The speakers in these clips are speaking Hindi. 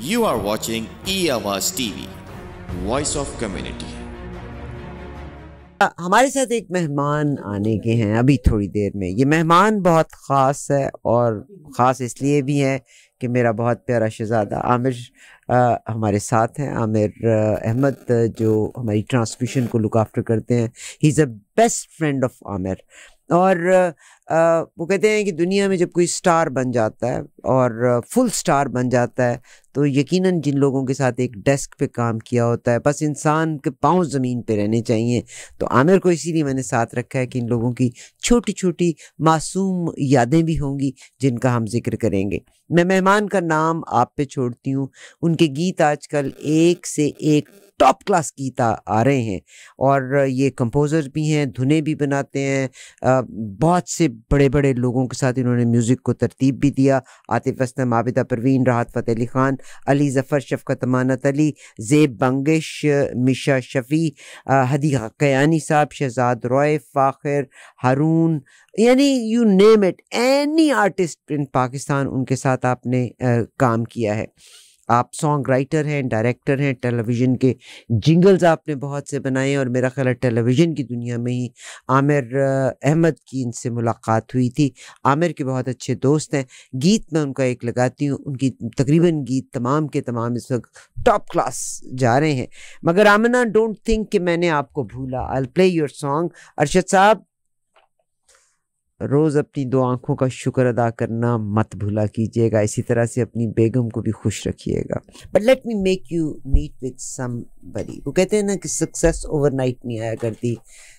You are watching E-Awaaz TV, Voice of Community. हमारे साथ एक मेहमान आने के हैं अभी थोड़ी देर में। ये मेहमान बहुत ख़ास है और ख़ास इसलिए भी है कि मेरा बहुत प्यारा शहज़ादा आमिर हमारे साथ हैं। आमिर अहमद जो हमारी ट्रांसमिशन को लुक आफ्टर करते हैं, he is a best friend of Aamir. और वो कहते हैं कि दुनिया में जब कोई स्टार बन जाता है और फुल स्टार बन जाता है तो यकीनन जिन लोगों के साथ एक डेस्क पे काम किया होता है, बस इंसान के पाँव ज़मीन पे रहने चाहिए। तो आमिर को इसीलिए मैंने साथ रखा है कि इन लोगों की छोटी छोटी मासूम यादें भी होंगी जिनका हम जिक्र करेंगे। मैं मेहमान का नाम आप पे छोड़ती हूँ। उनके गीत आजकल एक से एक टॉप क्लास गीत आ रहे हैं और ये कंपोज़र भी हैं, धुनें भी बनाते हैं। बहुत से बड़े बड़े लोगों के साथ इन्होंने म्यूज़िक को तरतीब भी दिया। आतिफ असलम, आबिदा परवीन, राहत फ़तेह अली ख़ान, अली ज़फ़र, शफ़क़त अमानत अली, ज़ेब बंगिश, मिशा शफ़ी, हदीक़ा कयानी साहब, शहज़ाद रॉय, फ़ाखिर, हारून, यानी you name it, any artist in Pakistan उनके साथ आपने काम किया है। आप सॉन्ग राइटर हैं, डायरेक्टर हैं, टेलीविज़न के जिंगल्स आपने बहुत से बनाए और मेरा ख़्याल है टेलीविज़न की दुनिया में ही आमिर अहमद की इनसे मुलाकात हुई थी। आमिर के बहुत अच्छे दोस्त हैं। गीत मैं उनका एक लगाती हूँ, उनकी तकरीबन गीत तमाम के तमाम इस वक्त टॉप क्लास जा रहे हैं। मगर आमना, डोंट थिंक कि मैंने आपको भूला। I will play your song. Arshad साहब, रोज़ अपनी दो आँखों का शुक्र अदा करना मत भूला कीजिएगा, इसी तरह से अपनी बेगम को भी खुश रखिएगा। But let me make you meet with somebody. वो कहते हैं ना कि सक्सेस ओवरनाइट नहीं आया करती।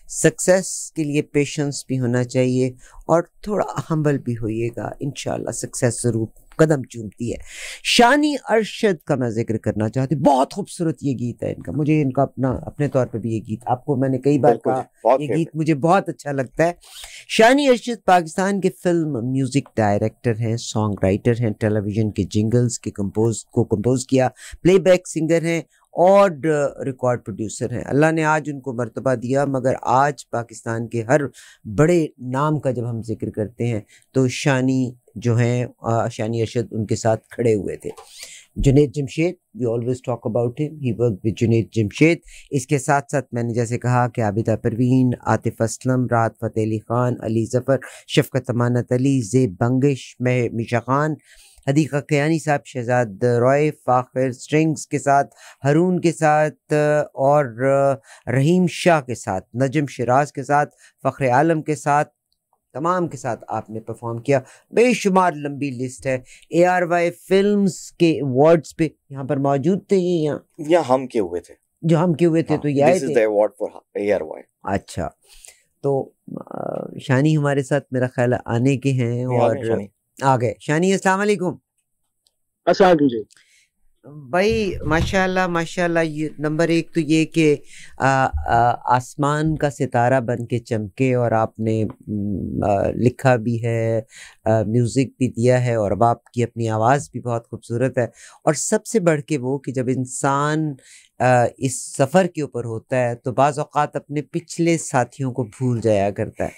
सक्सेस के लिए पेशेंस भी होना चाहिए और थोड़ा हम्बल भी होइएगा। इंशाल्लाह सक्सेस ज़रूर कदम चूमती है। शानी अरशद का मैं जिक्र करना चाहती हूँ। बहुत खूबसूरत ये गीत है इनका। मुझे इनका अपने तौर पे भी ये गीत, आपको मैंने कई बार कहा, ये गीत मुझे बहुत अच्छा लगता है। शानी अरशद पाकिस्तान के फिल्म म्यूज़िक डायरेक्टर हैं, सॉन्ग राइटर हैं, टेलीविज़न के जिंगल्स के कंपोज किया, प्लेबैक सिंगर हैं और रिकॉर्ड प्रोड्यूसर हैं। अल्लाह ने आज उनको मर्तबा दिया, मगर आज पाकिस्तान के हर बड़े नाम का जब हम जिक्र करते हैं तो शानी जो हैं, शानी अरशद उनके साथ खड़े हुए थे। Junaid Jamshed, we always talk about him, he work with Junaid Jamshed. इसके साथ साथ मैंने जैसे कहा कि आबिदा परवीन, आतिफ असलम, राहत फ़तेह अली ख़ान, अली ज़फ़र, शफ़क़त अमानत अली, ज़ेब बंगिश, मिशा ख़ान, हदीक़ा कयानी साहब, शहज़ाद रॉय, फ़ाखिर, स्ट्रिंग्स के साथ, हारून के साथ और रहीम शाह के साथ, नजम शिराज के साथ, फ़ख्र आलम के साथ, तमाम के साथ आपने परफॉर्म किया। बेशुमार लंबी लिस्ट है। ARY फिल्म्स के अवार्ड्स पे यहाँ पर मौजूद थे। ये यहाँ हम के हुए थे, जो हम के हुए थे, तो ये आए थे। This is the award for ARY। अच्छा, तो शानी हमारे साथ मेरा ख्याल आने के हैं और आ गए। शानी, अस्सलाम वालेकुम। अस्सलाम वालेकुम भाई, माशाल्लाह माशाल्लाह। ये नंबर एक तो ये कि आसमान का सितारा बन के चमके और आपने लिखा भी है, म्यूज़िक भी दिया है और अब आपकी अपनी आवाज़ भी बहुत खूबसूरत है। और सबसे बढ़ के वो कि जब इंसान इस सफ़र के ऊपर होता है तो बाज़ औक़ात अपने पिछले साथियों को भूल जाया करता है।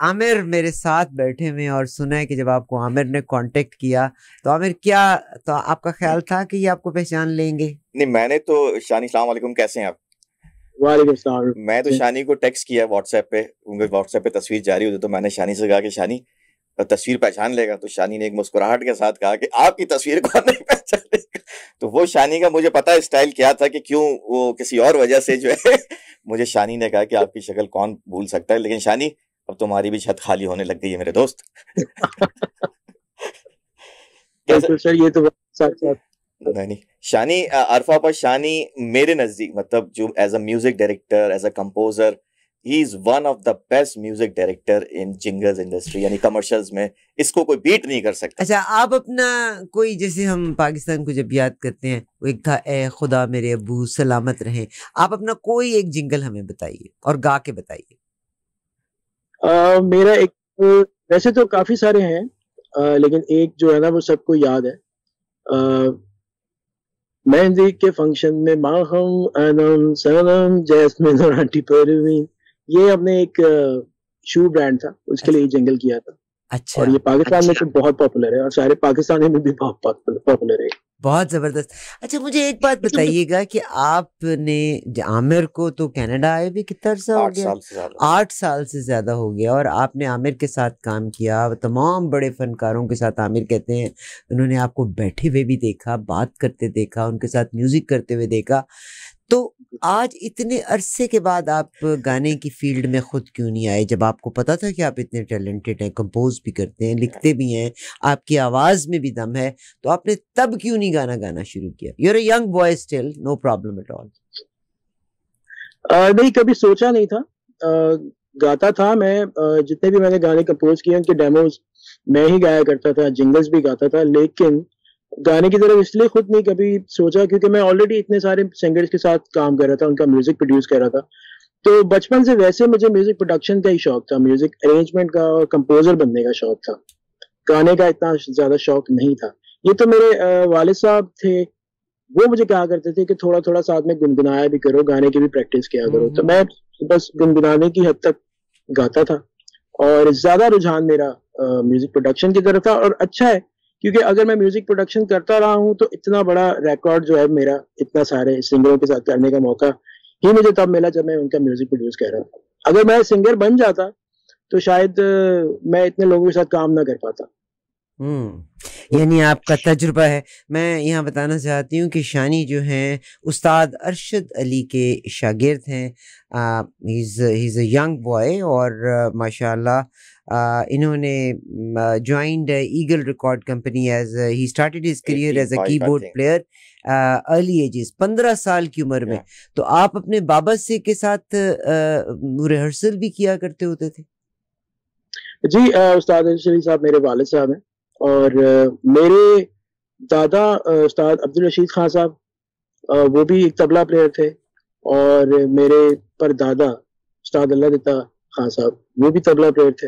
आमिर मेरे साथ बैठे हुए और सुना है कि जब आपको आमिर ने कांटेक्ट किया तो आमिर, क्या तो आपका ख्याल था कि ये आपको पहचान लेंगे? नहीं, मैंने तो शानी, अस्सलाम वालेकुम, कैसे हैं आप? वालेकुम सलाम। मैं तो शानी को टेक्स्ट किया व्हाट्सएप पे, उनके व्हाट्सएप पे तस्वीर जारी हुई तो मैंने शानी से कहा कि शानी तस्वीर पहचान लेगा, तो शानी ने एक मुस्कुराहट के साथ कहा कि आपकी तस्वीर कौन नहीं पहचानेगा। तो वो शानी का मुझे पता है स्टाइल क्या था कि क्यों वो किसी और वजह से जो है मुझे शानी ने कहा कि आपकी शक्ल कौन भूल सकता है। लेकिन शानी, अब तुम्हारी भी छत खाली होने लग गई है मेरे दोस्त। सर, ये तो साथ नहीं शानी, अरफा पर शानी मेरे नजदीक, मतलब जो as a music director, as a composer, he is one of the best music director in jingles industry, यानी कमर्शियल्स में इसको कोई बीट नहीं कर सकता। अच्छा, आप अपना कोई, जैसे हम पाकिस्तान को जब याद करते हैं, वो एक था ए खुदा मेरे अब्बू सलामत रहें, आप अपना कोई एक जिंगल हमें बताइए और गा के बताइए। मेरा एक, वैसे तो काफी सारे हैं, लेकिन एक जो है ना वो सबको याद है। मेहंदी के फंक्शन में माहम अनम सनम जैस्मिन और आंटी परवीन, ये अपने एक शू ब्रांड था, उसके लिए जिंगल किया था। अच्छा, और ये पाकिस्तान में तो बहुत पॉपुलर है और सारे पाकिस्तानी में भी बहुत पॉपुलर है। बहुत जबरदस्त। अच्छा मुझे एक बात बताइएगा कि आपने आमिर को तो कनाडा आए भी कितना अर्सा हो 8 गया? साल से ज्यादा। 8 साल से ज्यादा हो गया। और आपने आमिर के साथ काम किया, तमाम बड़े फनकारों के साथ। आमिर कहते हैं उन्होंने आपको बैठे हुए भी देखा, बात करते देखा, उनके साथ म्यूजिक करते हुए देखा। तो आज इतने अरसे के बाद आप गाने की फील्ड में खुद क्यों नहीं आए, जब आपको पता था कि आप इतने टैलेंटेड हैं, कंपोज भी करते हैं, लिखते भी हैं, आपकी आवाज में भी दम है, तो आपने तब क्यों नहीं गाना गाना शुरू किया? You are a young boy still, no problem at all. नहीं, कभी सोचा नहीं था। गाता था मैं, जितने भी मैंने गाने कंपोज किए उनके डेमोज मैं ही गाया करता था, जिंगल्स भी गाता था, लेकिन गाने की तरफ इसलिए खुद नहीं कभी सोचा क्योंकि मैं ऑलरेडी इतने सारे सिंगर्स के साथ काम कर रहा था, उनका म्यूजिक प्रोड्यूस कर रहा था। तो बचपन से वैसे मुझे म्यूजिक प्रोडक्शन का ही शौक था, म्यूजिक अरेंजमेंट का और कंपोजर बनने का शौक था। गाने का इतना ज्यादा शौक नहीं था। ये तो मेरे वालिद साहब थे, वो मुझे कहा करते थे कि थोड़ा थोड़ा साथ में गुनगुनाया भी करो, गाने की भी प्रैक्टिस किया करो। तो मैं बस गुनगुनाने की हद तक गाता था और ज्यादा रुझान मेरा म्यूजिक प्रोडक्शन की तरफ था। और अच्छा है क्योंकि अगर मैं म्यूजिक प्रोडक्शन करता रहा हूँ तो इतना बड़ा रिकॉर्ड जो है मेरा, इतना सारे सिंगरों के साथ करने का मौका ही मुझे तब मिला जब मैं उनका म्यूजिक प्रोड्यूस कर रहा था। अगर मैं सिंगर बन जाता तो शायद मैं इतने लोगों के साथ काम ना कर पाता। यानी आपका तजुर्बा है। मैं यहाँ बताना चाहती हूँ कि शानी जो हैं उस्ताद अरशद अली के शागिर्द हैं। He is a young boy और माशाल्लाह इन्होंने joined Eagle record company as he started his career as a 85 keyboard I think. Player early ages, 15 साल की उम्र में। तो आप अपने बाबा से के साथ रिहर्सल भी किया करते होते थे? जी, उस्ताद अरशद अली साहब मेरे वालिद साहब हैं और मेरे दादा उस्ताद अब्दुल रशीद खान साहब, वो भी एक तबला प्लेयर थे। और मेरे परदादा उस्ताद अल्लाह दिता खान साहब, वो भी तबला प्लेयर थे।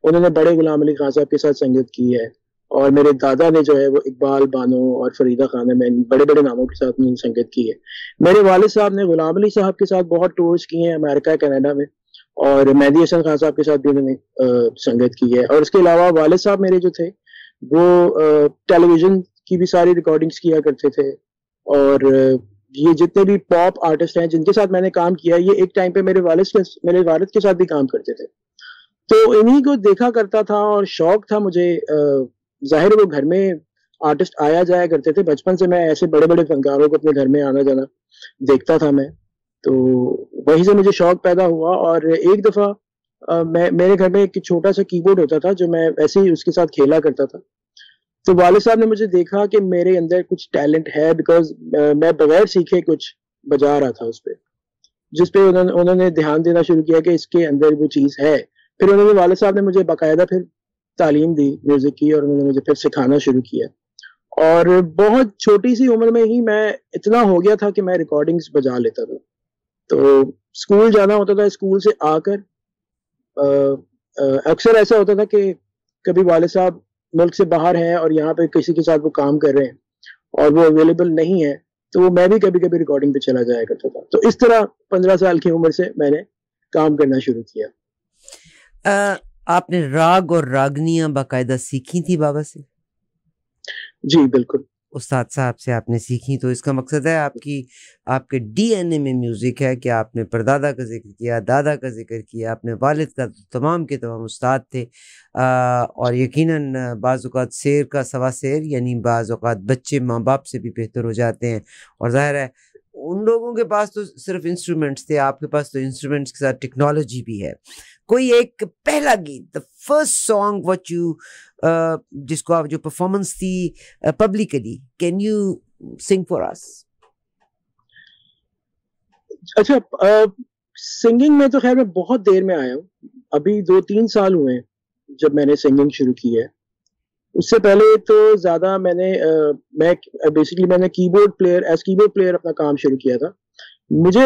उन्होंने बड़े गुलाम अली खान साहब के साथ संगत की है। और मेरे दादा ने जो है वो इकबाल बानो और फरीदा खान में बड़े बड़े नामों के साथ उन्होंने संगत की है। मेरे वालिद साहब ने गुलाम अली साहब के साथ बहुत टूर्स किए हैं अमेरिका कनाडा में, और मेहदी हसन खान साहब के साथ भी उन्होंने संगत की है। और इसके अलावा वालिद साहब मेरे जो थे वो टेलीविजन की भी सारी रिकॉर्डिंग्स किया करते थे। और ये जितने भी पॉप आर्टिस्ट हैं जिनके साथ मैंने काम किया, ये एक टाइम पे मेरे वालिद के साथ भी काम करते थे। तो इन्हीं को देखा करता था और शौक था मुझे। जाहिर है वो घर में आर्टिस्ट आया जाया करते थे, बचपन से मैं ऐसे बड़े बड़े फनकारों को अपने घर में आना जाना देखता था मैं। तो वहीं से मुझे शौक पैदा हुआ। और एक दफा मेरे घर में एक छोटा सा कीबोर्ड होता था जो मैं ऐसे ही उसके साथ खेला करता था। तो वालिद साहब ने मुझे देखा कि मेरे अंदर कुछ टैलेंट है, बिकॉज मैं बगैर सीखे कुछ बजा रहा था उस पर, जिस पे उन्होंने ध्यान देना शुरू किया कि इसके अंदर वो चीज़ है। फिर उन्होंने वालिद साहब ने मुझे बाकायदा फिर तालीम दी म्यूजिक की, और उन्होंने मुझे फिर सिखाना शुरू किया। और बहुत छोटी सी उम्र में ही मैं इतना हो गया था कि मैं रिकॉर्डिंग्स बजा लेता था। तो स्कूल जाना होता था, स्कूल से आकर अक्सर ऐसा होता था कि कभी वालिद साहब मुल्क से बाहर हैं और यहाँ पे किसी के साथ वो काम कर रहे हैं और वो अवेलेबल नहीं है, तो मैं भी कभी कभी रिकॉर्डिंग पे चला जाया करता था। तो इस तरह 15 साल की उम्र से मैंने काम करना शुरू किया। आपने राग और रागनियां बाकायदा सीखी थी बाबा से? जी बिल्कुल, उस्ताद साहब से आपने सीखी। तो इसका मकसद है आपके डीएनए में म्यूज़िक है कि आपने परदादा का जिक्र किया, दादा का जिक्र किया, अपने वालिद का, तमाम के तमाम उस्ताद थे। और यकीनन बाज़ औक़ात शेर का सवा शेर, यानी बाज़ औक़ात बच्चे माँ बाप से भी बेहतर हो जाते हैं। और ज़ाहिर है उन लोगों के पास तो सिर्फ इंस्ट्रूमेंट्स थे, आपके पास तो इंस्ट्रूमेंट्स के साथ टेक्नोलॉजी भी है। कोई एक पहला गीत, the first song what you जिसको आप, जो परफॉर्मेंस थी publicly, can you sing for us? अच्छा, सिंगिंग में तो खैर मैं बहुत देर में आया हूँ, अभी 2-3 साल हुए हैं जब मैंने सिंगिंग शुरू की है। उससे पहले तो ज्यादा मैं बेसिकली कीबोर्ड प्लेयर अपना काम शुरू किया था। मुझे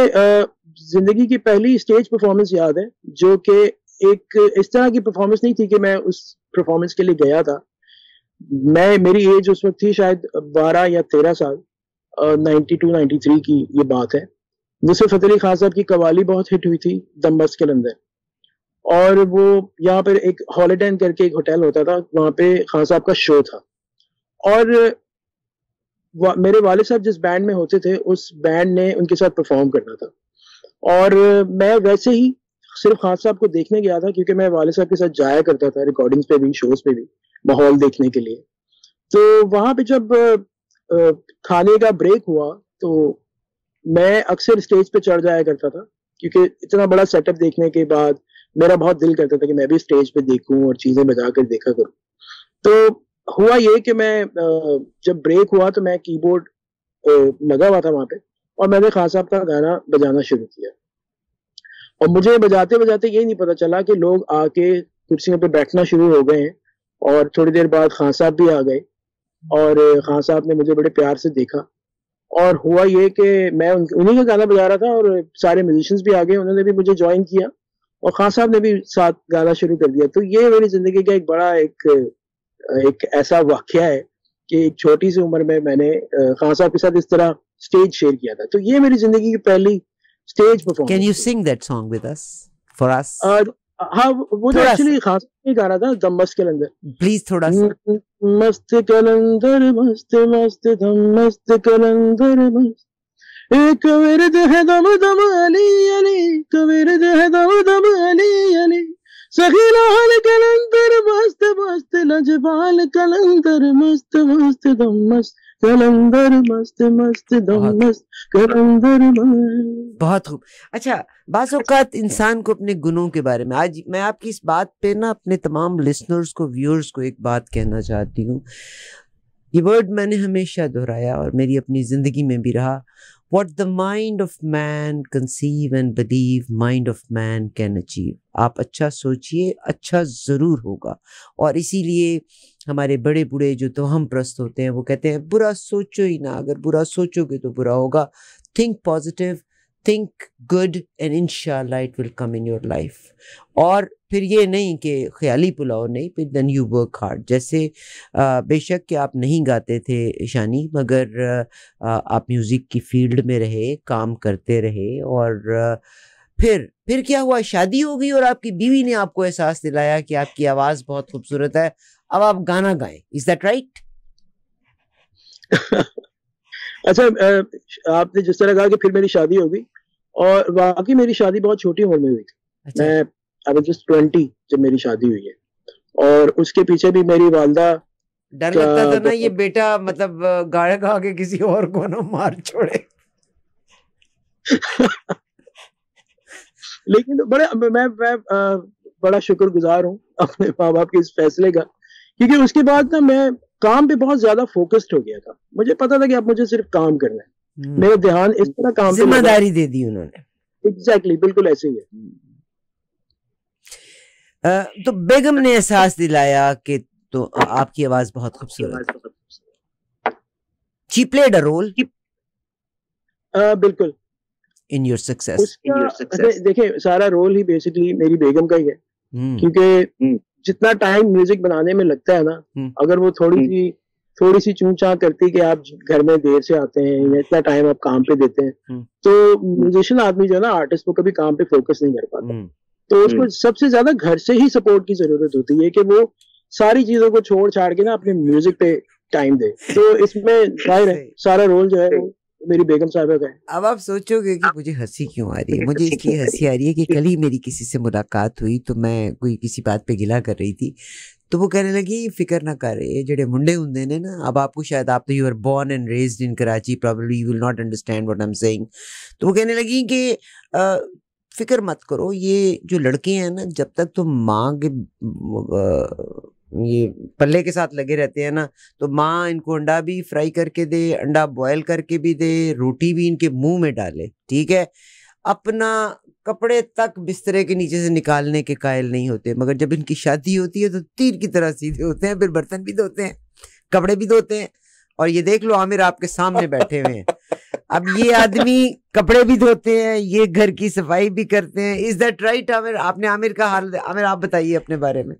जिंदगी की पहली स्टेज परफॉर्मेंस याद है, जो कि एक इस तरह की परफॉर्मेंस नहीं थी कि मैं उस परफॉर्मेंस के लिए गया था। मेरी एज उस वक्त थी शायद 12 या 13 साल, 92-93 की ये बात है। नुसरत फतेह अली खान साहब की कवाली बहुत हिट हुई थी दम बस के अंदर, और वो यहाँ पर एक हॉलीडे इन करके एक होटल होता था, वहां पे खान साहब का शो था। और मेरे वाले साहब जिस बैंड में होते थे उस बैंड ने उनके साथ परफॉर्म करना था, और मैं वैसे ही सिर्फ खान साहब को देखने गया था, क्योंकि मैं वाले साहब के साथ जाया करता था रिकॉर्डिंग्स पे भी, शोज पे भी, माहौल देखने के लिए। तो वहां पे जब खाने का ब्रेक हुआ तो मैं अक्सर स्टेज पे चढ़ जाया करता था, क्योंकि इतना बड़ा सेटअप देखने के बाद मेरा बहुत दिल करता था कि मैं भी स्टेज पे देखूं और चीजें बजा कर देखा करूं। तो हुआ ये कि मैं जब ब्रेक हुआ तो मैं कीबोर्ड लगा हुआ था वहां पे, और मैंने खान साहब का गाना बजाना शुरू किया, और मुझे बजाते बजाते ये नहीं पता चला कि लोग आके कुर्सियों पे बैठना शुरू हो गए हैं, और थोड़ी देर बाद खान साहब भी आ गए, और खान साहब ने मुझे बड़े प्यार से देखा, और हुआ ये कि मैं उन्हीं का गाना बजा रहा था, और सारे म्यूजिशियंस भी आ गए, उन्होंने भी मुझे ज्वाइन किया, और खान साहब ने भी साथ गाना शुरू कर दिया। तो ये मेरी जिंदगी का एक बड़ा एक ऐसा वाकया है कि एक छोटी सी उम्र में मैंने खान साहब के साथ इस तरह स्टेज शेयर किया था। तो ये मेरी जिंदगी की पहली stage performance. Can you sing that song with us, for us? हाँ, वो तो एक्चुअली खान साहब ने गाना था, दम मस्त कलंदर। Please थोड़ा सा। मस्त कलंदर मस्त मस्त दम मस्त कलंदर मस्त, एक विरद है दम दम अली अली, कविरद है दम दम अली अली, सखी लाल कलंदर मस्त मस्त लजपाल कलंदर मस्त मस्त दम मस्त कलंदर मस्त मस्त दम मस्त कलंदर मस्त। बहुत खूब। अच्छा, बाज़ औक़ात इंसान को अपने गुनों के बारे में, आज मैं आपकी इस बात पे ना अपने तमाम लिसनर्स को, व्यूअर्स को एक बात कहना चाहती हूँ। ये वर्ड मैंने हमेशा दोहराया और मेरी अपनी ज़िंदगी में भी रहा, What the mind of man conceive and believe, mind of man can achieve. आप अच्छा सोचिए, अच्छा ज़रूर होगा। और इसीलिए हमारे बड़े बूढ़े जो तो हम प्रस्त होते हैं वो कहते हैं बुरा सोचो ही ना, अगर बुरा सोचोगे तो बुरा होगा। Think positive, think good and inshallah it will come in your life. और फिर ये नहीं कि ख्याली पुलाव नहीं, फिर then you work hard। जैसे बेशक कि आप नहीं गाते थे शानी, मगर आप म्यूज़िक की फील्ड में रहे, काम करते रहे, और फिर क्या हुआ, शादी हो गई और आपकी बीवी ने आपको एहसास दिलाया कि आपकी आवाज़ बहुत खूबसूरत है, अब आप गाना गाएं। Is that right? अच्छा, आपने जिस तरह कहा कि फिर मेरी शादी हो गई, और वाकई मेरी शादी बहुत छोटी उम्र में हुई थी। अच्छा। मैं आई वाज जस्ट 20 जब मेरी शादी हुई है, और उसके पीछे भी मेरी वालदा डर लगता था ना ये बेटा मतलब गाड़ा गा के किसी और को ना मार छोड़े। लेकिन मैं बड़ा शुक्रगुजार हूँ अपने माँ बाप के इस फैसले का, क्योंकि उसके बाद ना मैं काम पे बहुत ज्यादा फोकस्ड हो गया था। मुझे पता था कि अब मुझे सिर्फ काम करना है, मेरा ध्यान इस तरह काम पे, जिम्मेदारी दे दी उन्होंने। एग्जैक्टली, बिल्कुल ऐसे ही है। तो बेगम ने एहसास दिलाया कि तो आपकी आवाज बहुत खूबसूरत है। She played a role बिल्कुल in your success. देखिए, सारा रोल ही बेसिकली मेरी बेगम का ही है, क्योंकि जितना टाइम म्यूजिक बनाने में लगता है ना, अगर वो थोड़ी सी चूं चां करती कि आप घर में देर से आते हैं या इतना टाइम आप काम पे देते हैं, तो म्यूजिशियन आदमी जो है ना, आर्टिस्ट, वो कभी काम पे फोकस नहीं कर पाता। तो उसको सबसे ज्यादा घर से ही सपोर्ट की जरूरत होती है कि वो सारी चीजों को छोड़ छाड़ के ना अपने म्यूजिक पे टाइम दे। तो इसमें जाहिर है सारा रोल जो है वो मेरी बेगम साहबा का है। अब आप सोचोगे कि मुझे हंसी क्यों आ रही है। मुझे इसलिए हंसी आ रही है कि कल ही मेरी किसी से मुलाकात हुई, तो मैं कोई किसी बात पे गिला कर रही थी, तो वो कहने लगी फिक्र ना कर, ये जेडे मुंडे हुंदे ने ना, अब आपको शायद, आप तो you are born and raised in Karachi, probably you will not understand what I am saying. तो वो कहने लगी कि फिक्र मत करो, ये जो लड़के हैं ना, जब तक तो माँ के ये पल्ले के साथ लगे रहते हैं ना, तो माँ इनको अंडा भी फ्राई करके दे, अंडा बॉयल करके भी दे, रोटी भी इनके मुंह में डाले, ठीक है, अपना कपड़े तक बिस्तरे के नीचे से निकालने के कायल नहीं होते, मगर जब इनकी शादी होती है तो तीर की तरह सीधे होते हैं, फिर बर्तन भी धोते हैं, कपड़े भी धोते हैं। और ये देख लो, आमिर आपके सामने बैठे हुए हैं, अब ये आदमी कपड़े भी धोते हैं, ये घर की सफाई भी करते हैं। Is that right Aamir? आपने आमिर का हाल, आमिर आप बताइए अपने बारे में,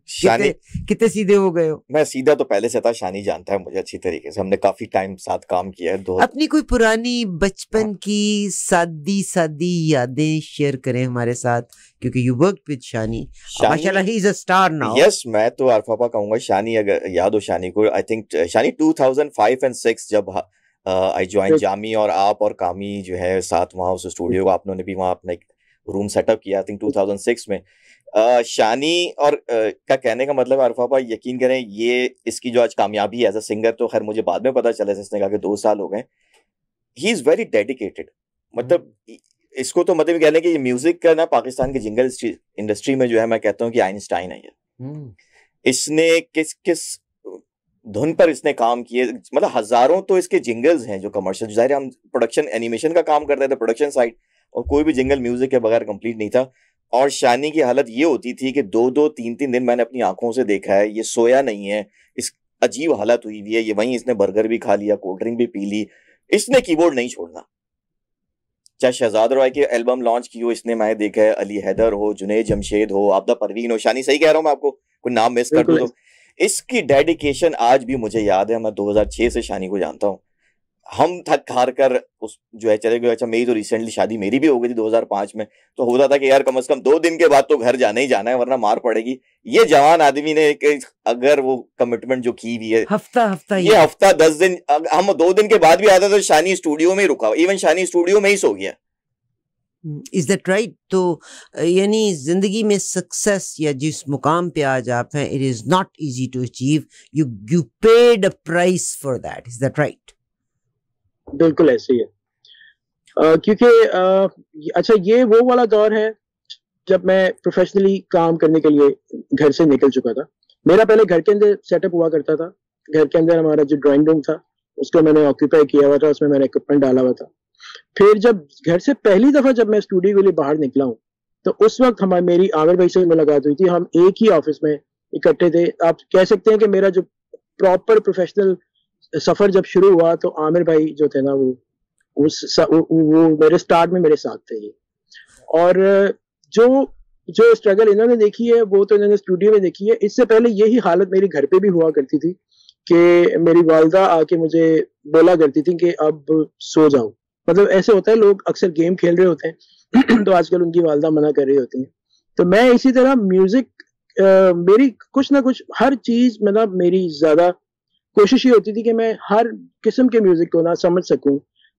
कितने सीधे हो गए हो? मैं सीधा तो पहले से था, शानी जानता है मुझे अच्छी तरीके से, हमने काफी टाइम साथ काम किया है। अपनी कोई पुरानी बचपन की सादी सादी यादें शेयर करें हमारे साथ, क्योंकि यू वर्कड विद शानी, माशाल्लाह he is a star now. Yes, मैं तो अरफापा कहूंगा। शानी, अगर याद हो शानी को, आई थिंक शानी 2005 एंड 6 जब आई ज्वाइन जामी, और आप और कामी जो है साथ वहाँ उस स्टूडियो को आप लोगों ने भी वहाँ अपना एक रूम सेटअप किया आई थिंक 2006 में। शानी और का कहने का मतलब अरफा भाई यकीन करें ये इसकी जो आज कामयाबी है एज अ सिंगर, तो खैर मुझे बाद में पता चला जिसने कहा कि 2 साल हो गए। ही इज वेरी डेडिकेटेड, मतलब इसको तो मतलब कहने कि ये म्यूजिक का ना पाकिस्तान की जिंगल इंडस्ट्री में जो है मैं कहता हूँ कि आइंस्टाइन है ये। इसने किस किस धुन पर इसने काम किए, मतलब हजारों तो इसके जिंगल्स हैं जो कमर्शियल, जाहिर हम प्रोडक्शन एनिमेशन का काम करते थे प्रोडक्शन साइड, और कोई भी जिंगल म्यूजिक के बगैर कंप्लीट नहीं था। और शानी की हालत ये होती थी कि 2-2, 3-3 दिन मैंने अपनी आंखों से देखा है, ये सोया नहीं है, इस अजीब हालत हुई हुई है। ये वहीं इसने बर्गर भी खा लिया, कोल्ड ड्रिंक भी पी ली, इसने कीबोर्ड नहीं छोड़ना। चाहे शहजाद रॉय की एल्बम लॉन्च की हो इसने, मैं देखा है, अली हैदर हो, जुनैद जमशेद हो, आबदा परवीन हो, शानी सही कह रहा हूँ मैं आपको, कोई नाम मिस कर दूं तो। इसकी डेडिकेशन आज भी मुझे याद है, मैं 2006 से शानी को जानता हूँ। हम थक हार कर उस जो है चले गए। अच्छा मेरी तो रिसेंटली शादी मेरी भी हो गई थी 2005 में, तो होता था कि यार कम से कम 2 दिन के बाद तो घर जाना ही जाना है वरना मार पड़ेगी। ये जवान आदमी ने अगर वो कमिटमेंट जो की हुई है, हफ्ता ये हफ्ता 10 दिन, हम 2 दिन के बाद भी आते तो शानी स्टूडियो में ही रुका, इवन शानी स्टूडियो में ही सो गया। Is that right? तो यानी जिंदगी में सक्सेस या जिस मुकाम पे आज आप हैं, it is not easy to achieve, you paid a price for that, is that right? बिल्कुल ऐसे ही है। क्योंकि अच्छा ये वो वाला दौर है जब मैं प्रोफेशनली काम करने के लिए घर से निकल चुका था। मेरा पहले घर के अंदर सेटअप हुआ करता था, घर के अंदर हमारा जो ड्राइंग रूम था उसको मैंने ऑक्यूपाई किया हुआ था, उसमें मैंने इक्विपमेंट डाला हुआ था। फिर जब घर से पहली दफा जब मैं स्टूडियो के लिए बाहर निकला हूँ तो उस वक्त हमारी मेरी आमिर भाई से मुलाकात हुई थी, हम एक ही ऑफिस में इकट्ठे थे। आप कह सकते हैं कि मेरा जो प्रॉपर प्रोफेशनल सफर जब शुरू हुआ तो आमिर भाई जो थे ना वो मेरे स्टार्ट में मेरे साथ थे। और जो स्ट्रगल इन्होंने देखी है वो तो इन्होंने स्टूडियो में देखी है। इससे पहले यही हालत मेरी घर पे भी हुआ करती थी कि मेरी वालदा आके मुझे बोला करती थी कि अब सो जाओ। मतलब ऐसे होता है, लोग अक्सर गेम खेल रहे होते हैं तो आजकल उनकी वालदा मना कर रही होती है। तो मैं इसी तरह म्यूजिक मेरी कुछ ना कुछ हर चीज मतलब मेरी ज्यादा कोशिश ये होती थी कि मैं हर किस्म के म्यूजिक को ना समझ सकूं,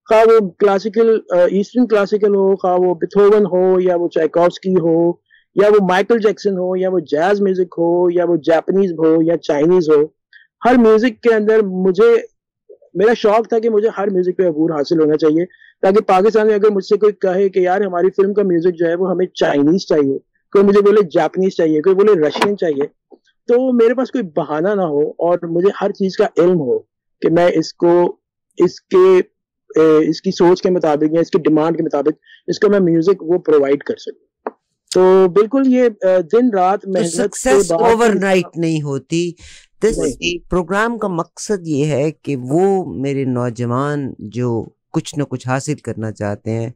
खा वो क्लासिकल ईस्टर्न क्लासिकल हो, खा वो बिथोवन हो, या वो चाइकोव्स्की हो, या वो माइकल जैक्सन हो, या वो जैज म्यूजिक हो, या वो जापानीज हो या चाइनीज हो। हर म्यूजिक के अंदर मेरा शौक था कि मुझे हर म्यूजिक पे अबूर हासिल होना चाहिए, ताकि पाकिस्तान में अगर मुझसे कोई कहे कि यार हमारी फिल्म का म्यूजिक जो है वो हमें चाइनीज चाहिए, कोई मुझे बोले जापानीज चाहिए, कोई बोले रशियन चाहिए, तो मेरे पास कोई बहाना ना हो और मुझे हर चीज का इल्म हो कि मैं इसकी सोच के मुताबिक या इसकी डिमांड के मुताबिक इसको मैं म्यूजिक वो प्रोवाइड कर सकूं। तो बिल्कुल ये दिन रात मेहनत, सक्सेस ओवरनाइट नहीं होती। प्रोग्राम का मकसद ये है कि वो मेरे नौजवान जो कुछ न कुछ हासिल करना चाहते हैं,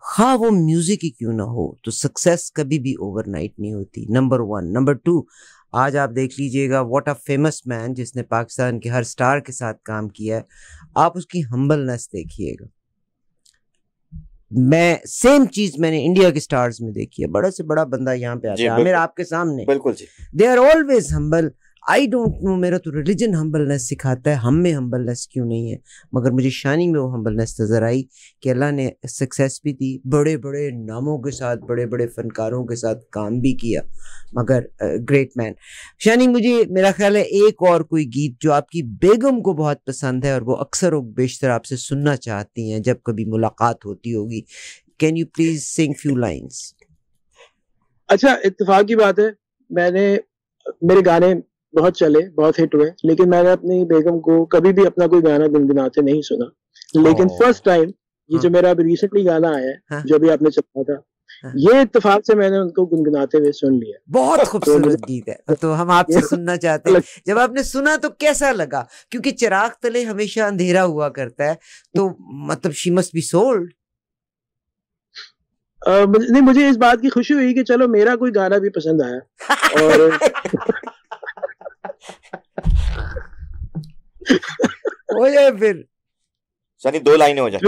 हाँ वो म्यूजिक ही क्यों ना हो, तो सक्सेस कभी भी ओवरनाइट नहीं होती, नंबर 1। नंबर 2, आज आप देख लीजिएगा व्हाट अ फेमस मैन जिसने पाकिस्तान के हर स्टार के साथ काम किया है, आप उसकी हम्बलनेस देखिएगा। मैं सेम चीज मैंने इंडिया के स्टार्स में देखी है। बड़ा से बड़ा बंदा यहाँ पे आता है आमिर आपके सामने, बिल्कुल जी, they are always humble. I don't know, मेरा तो रिलीजन हम्बलनेस सिखाता है, हम में हम्बलनेस क्यों नहीं है, मगर मुझे शानी में वो हम्बलनेस नजर आई कि अल्लाह ने सक्सेस भी दी, बड़े बड़े नामों के साथ, बड़े बड़े फनकारों के साथ काम भी किया, मगर ग्रेट मैन। शानी, मुझे मेरा ख्याल है एक और कोई गीत जो आपकी बेगम को बहुत पसंद है और वो अक्सर और बेशतर आपसे सुनना चाहती हैं जब कभी मुलाकात होती होगी, can you please sing few lines? अच्छा, इत्तेफाक की बात है, मेरे गाने बहुत चले, बहुत हिट हुए, लेकिन मैंने अपनी बेगम को कभी भी अपना कोई गाना गुनगुनाते नहीं सुना। लेकिन फर्स्ट टाइम ये जो मेरा अभी रिसेंटली गाना आया जो भी आपने चला था, ये इत्तेफाक से मैंने उनको गुनगुनाते हुए सुन लिया। बहुत खूबसूरत गीत है, तो हम आपसे सुनना चाहते हैं, जब आपने सुना तो कैसा लगा? क्योंकि चिराग तले हमेशा अंधेरा हुआ करता है, तो मतलब शी मस्ट बी सोल्ड। नहीं, मुझे इस बात की खुशी हुई कि चलो मेरा कोई गाना भी पसंद आया। और हो जाए फिर सनी 2 लाइनें हो जाए।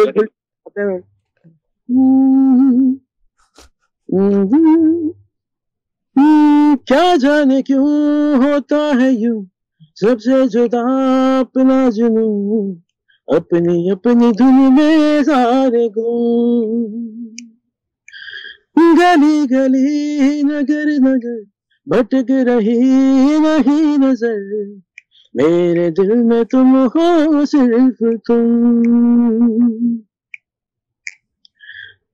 क्या जाने क्यों होता है यूं सबसे जुदा अपना जुनून, अपनी अपनी धुन में सारे गुम, गली गली नगर नगर भटक रही नहीं नजर, मेरे दिल में तुम हो सिर्फ तुम।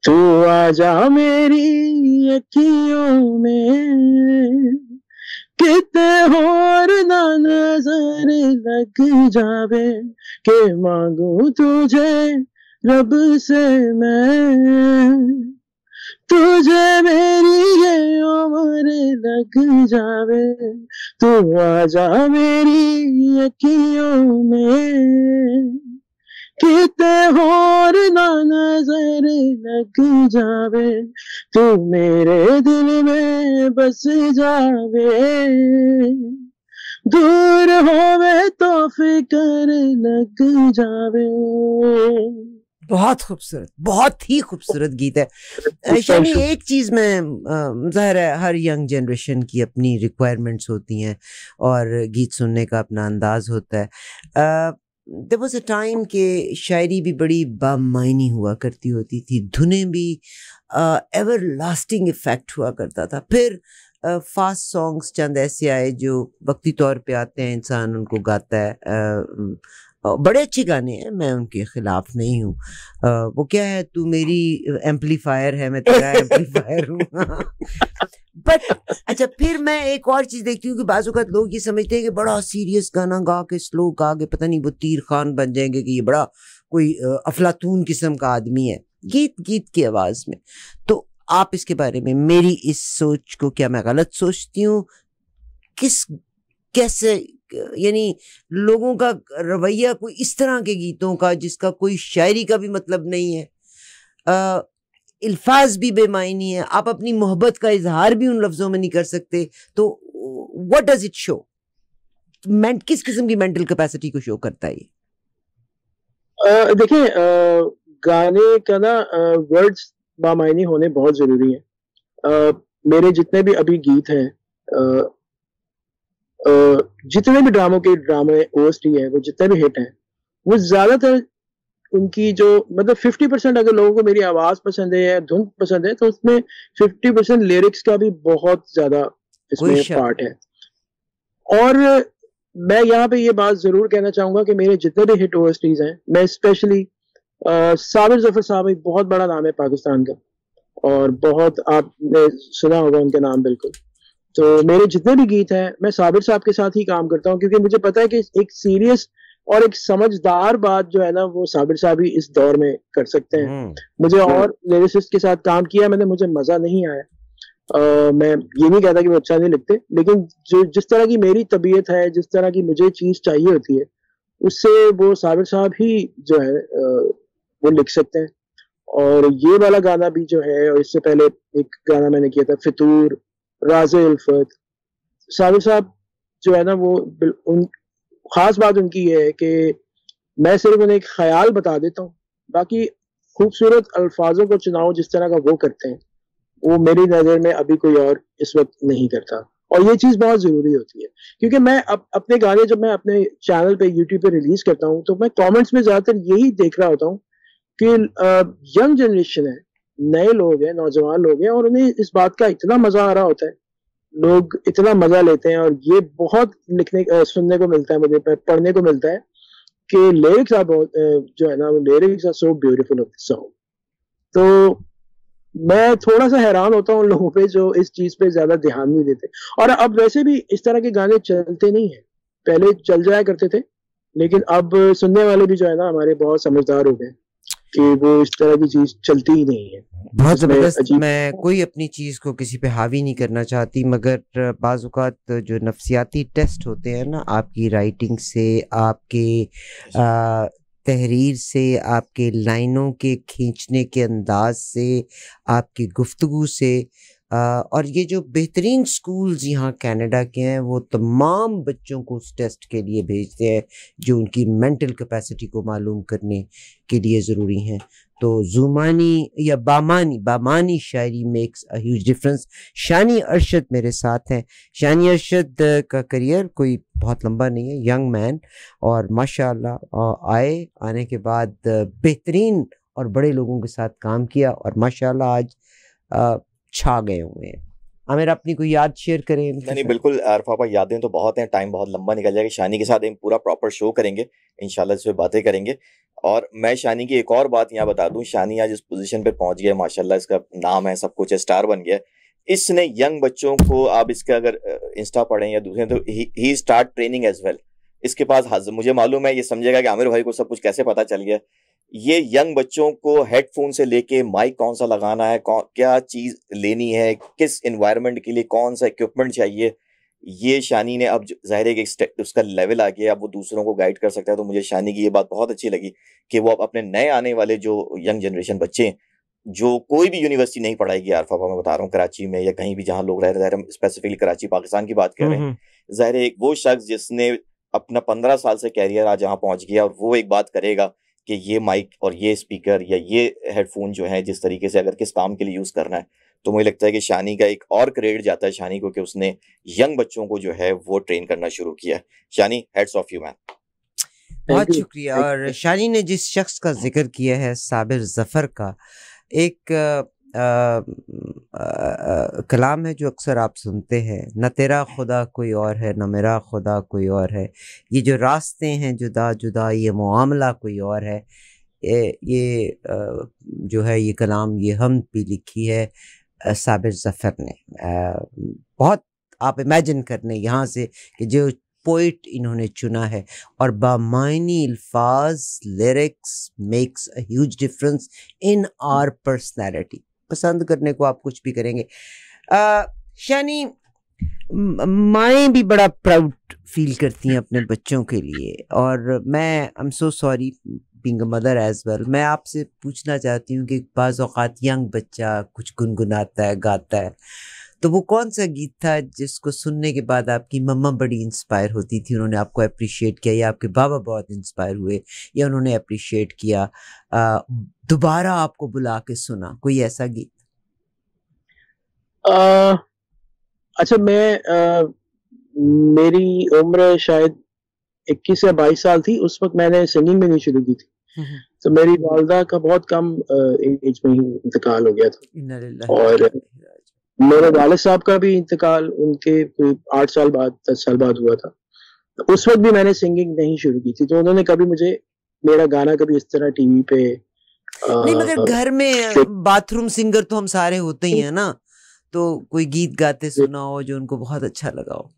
तू आजा मेरी अखियों में, कितने और ना नजर लग जावे, के मांगू तुझे रब से मैं, तुझे मेरी ये उम्र लग जावे, तू आजा मेरी अखियों में, कितने और ना नजर लग जावे, तू मेरे दिल में बस जावे, दूर होवे तो फिकर लग जावे। बहुत खूबसूरत, बहुत ही खूबसूरत गीत है शानी। एक चीज़ में ज़ाहिर है हर यंग जनरेशन की अपनी रिक्वायरमेंट्स होती हैं और गीत सुनने का अपना अंदाज होता है। देयर वाज अ टाइम के शायरी भी बड़ी बामायनी हुआ करती होती थी, धुनें भी एवर लास्टिंग इफ़ेक्ट हुआ करता था। फिर फास्ट सॉन्ग्स चंद ऐसे आए जो वक्ती तौर पे आते हैं, इंसान उनको गाता है, बड़े अच्छे गाने हैं, मैं उनके खिलाफ नहीं हूँ। वो क्या है, तू मेरी एम्पलीफायर है, मैं तेरा एम्पलीफायर हूँ। बट अच्छा, फिर मैं एक और चीज़ देखती हूँ कि बाज़ औक़ात लोग ये समझते हैं कि बड़ा सीरियस गाना गा के, स्लो गा के, पता नहीं वो तीर खान बन जाएंगे कि ये बड़ा कोई अफलातून किस्म का आदमी है गीत की आवाज़ में। तो आप इसके बारे में, मेरी इस सोच को क्या मैं गलत सोचती हूँ? कैसे यानी लोगों का रवैया कोई इस तरह के गीतों का जिसका कोई शायरी का भी मतलब नहीं है, अल्फाज भी बेमायनी है, आप अपनी मोहब्बत का इजहार भी उन लफ्जों में नहीं कर सकते, तो व्हाट डज इट शो? किस किस्म की मेंटल कैपेसिटी को शो करता है ये? देखिए, गाने का ना वर्ड्स बामायनी होने बहुत जरूरी है। मेरे जितने भी अभी गीत हैं, जितने भी ड्रामे ओएसटी है, वो जितने भी हिट हैं, वो ज्यादातर उनकी जो मतलब 50% अगर लोगों को मेरी आवाज पसंद है या धुन पसंद है, तो उसमें 50% लिरिक्स का भी बहुत ज्यादा इसमें पार्ट है। और मैं यहाँ पे ये बात जरूर कहना चाहूंगा कि मेरे जितने भी हिट ओएसटीज हैं, मैं स्पेशली साबिर जफर साहब एक बहुत बड़ा नाम है पाकिस्तान का, और बहुत आपने सुना होगा उनके नाम बिल्कुल। तो मेरे जितने भी गीत हैं, मैं साबिर साहब के साथ ही काम करता हूँ, क्योंकि मुझे पता है कि एक सीरियस और एक समझदार बात जो है ना, वो साबिर साहब ही इस दौर में कर सकते हैं। मुझे और लिरिसिस्ट के साथ काम किया मैंने, मुझे मजा नहीं आया। मैं ये नहीं कहता कि वो अच्छा नहीं लिखते, लेकिन जो जिस तरह की मेरी तबीयत है, जिस तरह की मुझे चीज चाहिए होती है, उससे वो साबिर साहब ही जो है वो लिख सकते हैं। और ये वाला गाना भी जो है, और इससे पहले एक गाना मैंने किया था फितूर, राज़े उल्फत, साबिर साहब जो है ना, वो उन खास बात उनकी ये है कि मैं सिर्फ उन्हें एक ख्याल बता देता हूँ, बाकी खूबसूरत अल्फाजों को चुनाव जिस तरह का वो करते हैं, वो मेरी नजर में अभी कोई और इस वक्त नहीं करता। और ये चीज बहुत जरूरी होती है, क्योंकि मैं अपने गाने जब मैं अपने चैनल पे यूट्यूब पे रिलीज करता हूँ, तो मैं कमेंट्स में ज्यादातर यही देख रहा होता हूँ कि यंग जनरेशन है, नए लोग हैं, नौजवान लोग हैं, और उन्हें इस बात का इतना मजा आ रहा होता है, लोग इतना मजा लेते हैं। और ये बहुत सुनने को मिलता है, मुझे पढ़ने को मिलता है कि लिरिक्स आर बहुत जो है ना, lyrics are so beautiful of the song. तो मैं थोड़ा सा हैरान होता हूँ उन लोगों पे जो इस चीज पे ज्यादा ध्यान नहीं देते। और अब वैसे भी इस तरह के गाने चलते नहीं है, पहले चल जाया करते थे, लेकिन अब सुनने वाले भी जो है ना हमारे बहुत समझदार हो गए कि वो इस तरह की चीज चलती ही नहीं है। बहुत ज़बरदस्त। मैं कोई अपनी चीज़ को किसी पे हावी नहीं करना चाहती, मगर बाज़ औक़ात जो नफ्सियाती टेस्ट होते हैं ना, आपकी राइटिंग से, आपके तहरीर से, आपके लाइनों के खींचने के अंदाज से, आपकी गुफ्तगू से, और ये जो बेहतरीन स्कूल्स यहाँ कनाडा के हैं, वो तमाम बच्चों को उस टेस्ट के लिए भेजते हैं जो उनकी मेंटल कैपेसिटी को मालूम करने के लिए ज़रूरी हैं। तो जुमानी या बामानी शायरी मेक्स अ ह्यूज डिफरेंस। शानी अरशद मेरे साथ हैं। शानी अरशद का करियर कोई बहुत लंबा नहीं है, यंग मैन, और माशाल्लाह आने के बाद बेहतरीन और बड़े लोगों के साथ काम किया और माशाल्लाह आज छा गए हुए हैं। आमिर अपनी कोई याद शेयर करें? नहीं बिल्कुल पापा, यादें तो बहुत हैं, टाइम बहुत लंबा निकल जाएगा। शानी के साथ हम पूरा प्रॉपर शो करेंगे इंशाल्लाह, इस पे बातें करेंगे। और मैं शानी की एक और बात यहाँ बता दूं, शानी आज इस पोजीशन पे पहुंच गया माशाल्लाह, इसका नाम है, सब कुछ है, स्टार बन गया। इसने यंग बच्चों को, आप इसका अगर इंस्टा पढ़ें या दूसरे, तो ही स्टार्ट ट्रेनिंग एज वेल। इसके पास मुझे मालूम है, ये समझेगा कि आमिर भाई को सब कुछ कैसे पता चल गया। ये यंग बच्चों को हेडफोन से लेके माइक कौन सा लगाना है, क्या चीज लेनी है, किस एनवायरनमेंट के लिए कौन सा इक्विपमेंट चाहिए, ये शानी ने अब जाहिर है कि उसका लेवल आ गया, अब वो दूसरों को गाइड कर सकता है। तो मुझे शानी की ये बात बहुत अच्छी लगी कि वो अब अपने नए आने वाले जो यंग जनरेशन बच्चे हैं, जो कोई भी यूनिवर्सिटी नहीं पढ़ाएगी आरफा, मैं बता रहा हूँ कराची में या कहीं भी जहाँ लोग रह रहे हैं, स्पेसिफिकली कराची पाकिस्तान की बात कर रहे हैं, जाहिर है वो शख्स जिसने अपना 15 साल से कैरियर आज यहाँ पहुंच गया, और वो एक बात करेगा कि ये माइक और ये स्पीकर या ये हेडफोन जो है जिस तरीके से अगर किस काम के लिए यूज करना है, तो मुझे लगता है कि शानी का एक और क्रेडिट जाता है शानी को कि उसने यंग बच्चों को जो है वो ट्रेन करना शुरू किया। शानी, हेड्स ऑफ यू मैन। बहुत शुक्रिया। और शानी ने जिस शख्स का जिक्र किया है, साबिर जफर का, एक कलाम है जो अक्सर आप सुनते हैं, न तेरा खुदा कोई और है न मेरा खुदा कोई और है, ये जो रास्ते हैं जुदा जुदा, ये मुआमला कोई और है। ये जो है ये कलाम, ये हम भी लिखी है साबिर जफर ने। बहुत आप इमेजिन करने यहाँ से कि जो पोइट इन्होंने चुना है, और बामायनी अल्फाज, lyrics makes a huge difference in our personality. पसंद करने को आप कुछ भी करेंगे। शानी, माएँ भी बड़ा प्राउड फील करती हैं अपने बच्चों के लिए, और मैं I am so sorry being a mother as well, मैं आपसे पूछना चाहती हूँ कि बाज़ औक़ात यंग बच्चा कुछ गुनगुनाता है, गाता है, तो वो कौन सा गीत था जिसको सुनने के बाद आपकी मम्मा बड़ी इंस्पायर होती थी, उन्होंने आपको अप्रिशिएट किया, या आपके बाबा बहुत इंस्पायर हुए या उन्होंने अप्रिशिएट किया, दोबारा आपको बुला के सुना, कोई ऐसा गीत? अच्छा, मेरी उम्र शायद 21 या 22 साल थी, उस वक्त मैंने सिंगिंग में नहीं शुरू की थी। तो मेरी वालदा का बहुत कम एज में ही इंतकाल हो गया था, और मेरे वालिद साहब का भी इंतकाल उनके 8 साल बाद 10 साल बाद हुआ था। तो उस वक्त भी मैंने सिंगिंग नहीं शुरू की थी, तो उन्होंने कभी मुझे मेरा गाना कभी इस तरह टीवी पे नहीं, मगर घर में बाथरूम सिंगर तो हम सारे होते ही हैं ना, तो कोई गीत गाते सुना हो जो उनको बहुत अच्छा लगा हो?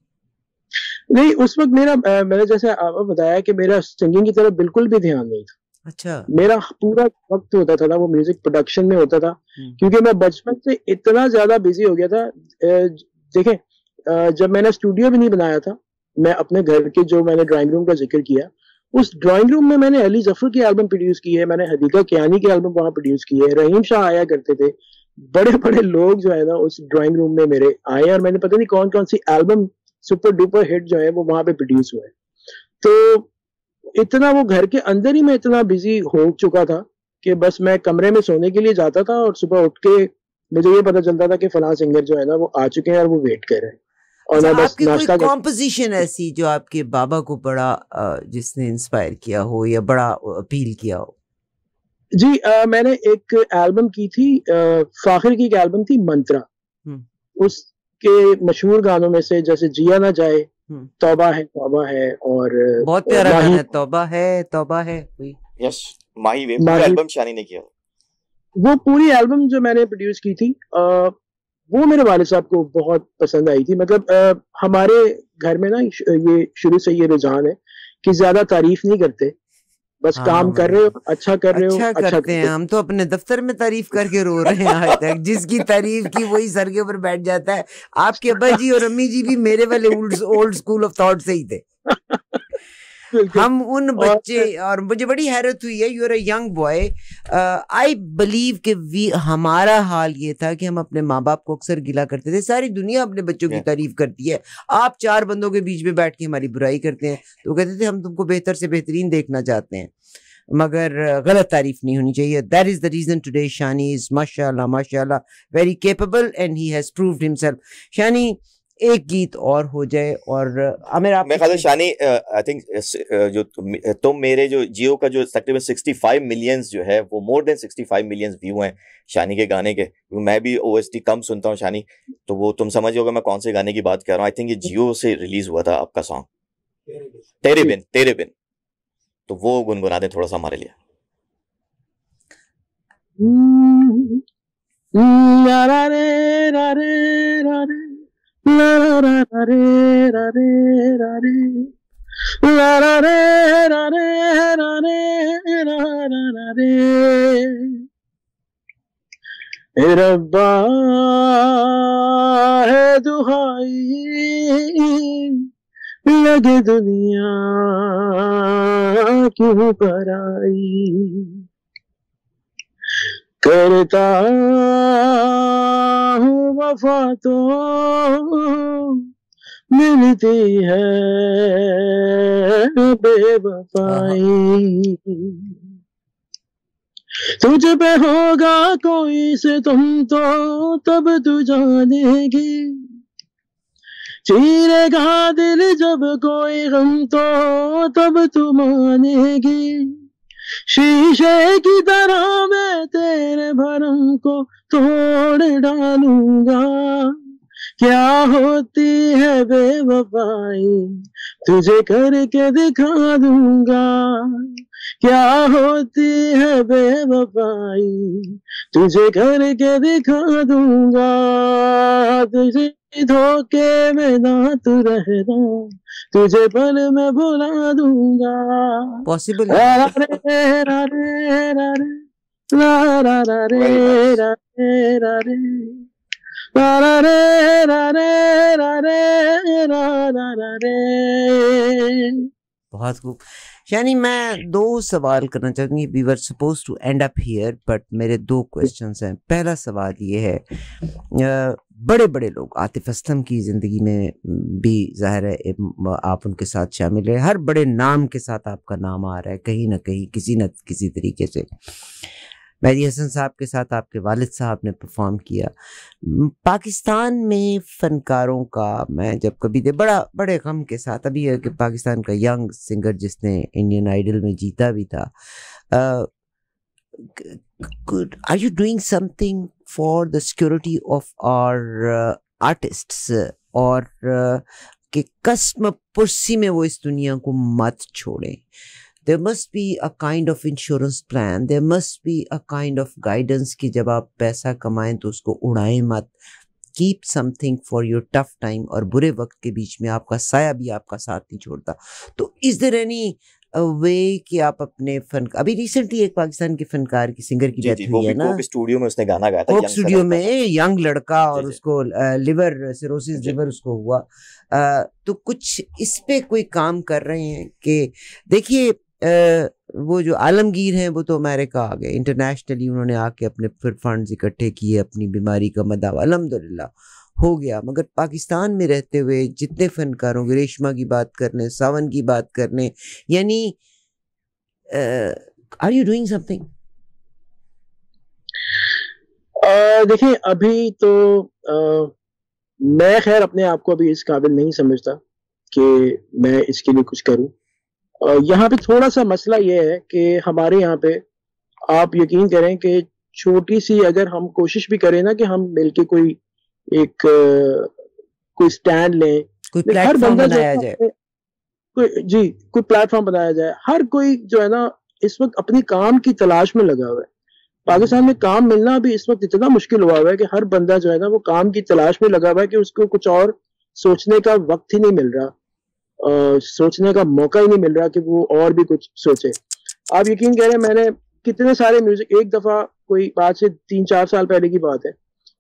नहीं, उस वक्त मैंने जैसे आपको बताया कि मेरा सिंगिंग की तरफ बिल्कुल भी ध्यान नहीं था। अच्छा। मेरा पूरा वक्त होता था ना वो म्यूजिक प्रोडक्शन में होता था, क्योंकि मैं बचपन से इतना ज्यादा बिजी हो गया था। देखें, जब मैंने स्टूडियो भी नहीं बनाया था, मैं अपने घर के, जो मैंने ड्राइंग रूम का जिक्र किया, उस ड्राइंग रूम में मैंने अली जफर की एल्बम प्रोड्यूस की है, मैंने हदीका कियानी की एल्बम वहां प्रोड्यूस की है, रहीम शाह आया करते थे, बड़े बड़े लोग जो है ना उस ड्राइंग रूम में मेरे आए, और मैंने पता नहीं कौन कौन सी एल्बम सुपर डुपर हिट जो है वो वहां पे प्रोड्यूस हुए। तो इतना वो घर के अंदर ही मैं इतना बिजी हो चुका था कि बस मैं कमरे में सोने के लिए जाता था, और सुबह उठ के मुझे ये पता चलता था कि फलां सिंगर जो है ना वो आ चुके हैं और वो वेट कर रहे हैं, और मैं बस नाश्ता कोई कॉम्पोजिशन ऐसी जो आपके बाबा को बड़ा जिसने इंस्पायर किया हो या बड़ा अपील किया हो? जी, मैंने एक एल्बम की थी, फाखिर की एक एल्बम थी मंत्रा, उसके मशहूर गानों में से जैसे जिया ना जाए, तौबा है, और बहुत प्यारा गाना है, तौबा है कोई। यस, माही वे पूरी एल्बम शानी ने किया। वो पूरी एल्बम जो मैंने प्रोड्यूस की थी, वो मेरे वालिद साहब को बहुत पसंद आई थी। मतलब हमारे घर में ना ये शुरू से ये रुझान है कि ज्यादा तारीफ नहीं करते, बस काम कर रहे हो, अच्छा कर रहे हो, अच्छा करते हैं। हम तो अपने दफ्तर में तारीफ करके रो रहे हैं आज तक, जिसकी तारीफ की वही सर के ऊपर बैठ जाता है। आपके अब्बा जी और अम्मी जी भी मेरे वाले ओल्ड स्कूल ऑफ थॉट से ही थे। हम उन बच्चे, और मुझे बड़ी हैरत हुई है, you are a young boy, I believe कि हमारा हाल ये था कि हम अपने माँ बाप को अक्सर गिला करते थे, सारी दुनिया अपने बच्चों की तारीफ करती है, आप 4 बंदों के बीच में बैठ के हमारी बुराई करते हैं, तो कहते थे हम तुमको बेहतर से बेहतरीन देखना चाहते हैं। मगर गलत तारीफ नहीं होनी चाहिए. That is the reason today Shaani is माशाल्लाह very capable and he has proved himself. Shaani एक गीत और हो जाए और आमिर आप. मैं ख्याल शानी आई थिंक जो तुम मेरे जो जियो का जो तकरीबन 65 मिलियंस जो है वो मोर देन 65 मिलियंस व्यू हैं शानी के गाने के. मैं भी ओएसटी कम सुनता हूँ शानी, तो वो तुम समझ होगा मैं कौन से गाने की बात कर रहा हूँ. आई थिंक ये जियो से रिलीज हुआ था आपका सॉन्ग तेरे बिन. तो वो गुनगुना दे थोड़ा सा हमारे लिए. ला रा रे रा रे रा रे ला रा रा रे रा रे रा रे ला रा रे रा रे रा रे रा रा रे. ए रब्बा है दुहाई लगे दुनिया क्यों पराई, करता हूँ वफा तो मिलती है बेवफाई. तुझ पे होगा कोई से तुम तो तब तू जानेगी, चीरेगा दिल जब कोई गम तो तब तू मानेगी. शीशे की तरह मैं तेरे भरम को तोड़ डालूंगा, क्या होती है बेवफाई तुझे करके दिखा दूंगा, क्या होती है बेवफाई तुझे करके दिखा दूंगा. तुझे धोखे में ना तू रहना, तुझे पल में भुला दूंगा. पॉसिबल रा रे रा रे रा रे ला रा रा रे रा रे रा रे रा रा रे रा रे रा रे रा रा रे. बहुत खूब. यानी मैं दो सवाल करना चाहूँगी. We were suppose to end up here but मेरे दो क्वेश्चंस हैं. पहला सवाल ये है, बड़े बड़े लोग आतिफ असलम की ज़िंदगी में भी ज़ाहिर है आप उनके साथ शामिल है, हर बड़े नाम के साथ आपका नाम आ रहा है कहीं ना कहीं किसी न किसी तरीके से. मेहदी हसन साहब के साथ आपके वालिद साहब ने परफॉर्म किया. पाकिस्तान में फ़नकारों का मैं जब कभी बड़े गम के साथ, अभी है कि पाकिस्तान का यंग सिंगर जिसने इंडियन आइडल में जीता भी था, are you doing something for the security of our artists और कि कस्म पुरसी में वो इस दुनिया को मत छोड़ें. There must be a kind of insurance plan, there must be a kind of guidance कि जब आप पैसा कमाएं तो उसको उड़ाएं मत. Keep something for your tough time, और बुरे वक्त के बीच में आपका साया भी आपका साथ नहीं छोड़ता. तो is there any वे कि आप अपने फन, अभी रिसेंटली एक पाकिस्तान के फनकार की सिंगर की डेथ हुई है ना, स्टूडियो में उसने गाना गाया था, कोक स्टूडियो में, यंग लड़का, और उसको लिवर सिरोसिस लिवर उसको हुआ. तो कुछ इस पे कोई काम कर रहे हैं कि देखिए वो जो आलमगीर हैं वो तो अमेरिका आ गए, इंटरनेशनली उन्होंने आके अपने फिर फंड्स इकट्ठे किए, अपनी बीमारी का मदावा अल्हम्दुलिल्लाह हो गया. मगर पाकिस्तान में रहते हुए जितने फनकारों की, रेशमा की बात करने, सावन की बात करने, यानी आर यू डूइंग समथिंग? देखिए अभी तो मैं खैर अपने आप को अभी इस काबिल नहीं समझता कि मैं इसके लिए कुछ करूं. यहाँ पे थोड़ा सा मसला ये है कि हमारे यहाँ पे आप यकीन करें कि छोटी सी अगर हम कोशिश भी करें ना कि हम मिलके कोई स्टैंड लें, कोई प्लेटफॉर्म बनाया जाए, कोई प्लेटफॉर्म बनाया जाए. हर कोई जो है ना इस वक्त अपनी काम की तलाश में लगा हुआ है. पाकिस्तान में काम मिलना भी इस वक्त इतना मुश्किल हुआ हुआ है कि हर बंदा जो है ना वो काम की तलाश में लगा हुआ है कि उसको कुछ और सोचने का वक्त ही नहीं मिल रहा, सोचने का मौका ही नहीं मिल रहा कि वो और भी कुछ सोचे. आप यकीन करें मैंने कितने सारे म्यूजिक, एक दफा कोई आज से 3-4 साल पहले की बात है,